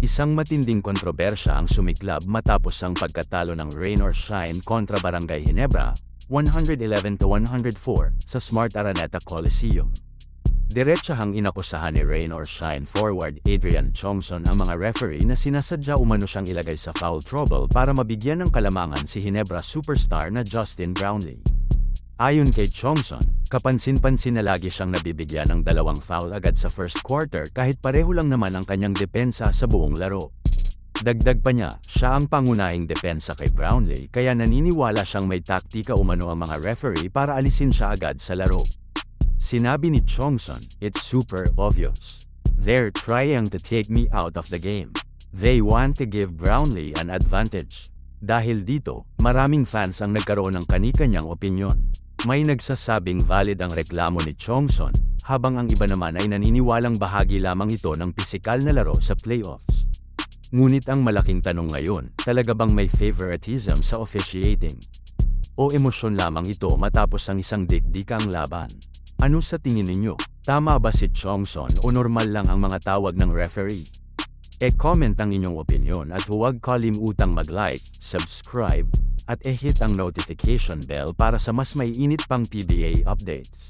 Isang matinding kontrobersya ang sumiklab matapos ang pagkatalo ng Rain or Shine kontra Barangay Ginebra, 111-104, sa Smart Araneta Coliseum. Diretsahang inakusahan ni Rain or Shine forward Adrian Chongson ang mga referee na sinasadya umano siyang ilagay sa foul trouble para mabigyan ng kalamangan si Ginebra superstar na Justin Brownlee. Ayon kay Chongson, kapansin-pansin na lagi siyang nabibigyan ng dalawang foul agad sa first quarter kahit pareho lang naman ang kanyang depensa sa buong laro. Dagdag pa niya, siya ang pangunahing depensa kay Brownlee kaya naniniwala siyang may taktika umano ang mga referee para alisin siya agad sa laro. Sinabi ni Chongson, "It's super obvious. They're trying to take me out of the game. They want to give Brownlee an advantage." Dahil dito, maraming fans ang nagkaroon ng kani-kanyang opinyon. May nagsasabing valid ang reklamo ni Chongson, habang ang iba naman ay naniniwalang bahagi lamang ito ng pisikal na laro sa playoffs. Ngunit ang malaking tanong ngayon, talaga bang may favoritism sa officiating? O emosyon lamang ito matapos ang isang dikdikang laban? Ano sa tingin ninyo? Tama ba si Chongson o normal lang ang mga tawag ng referee? E-comment ang inyong opinyon at huwag kalimutang mag-like, subscribe, at i-hit ang notification bell para sa mas maiinit pang PBA updates.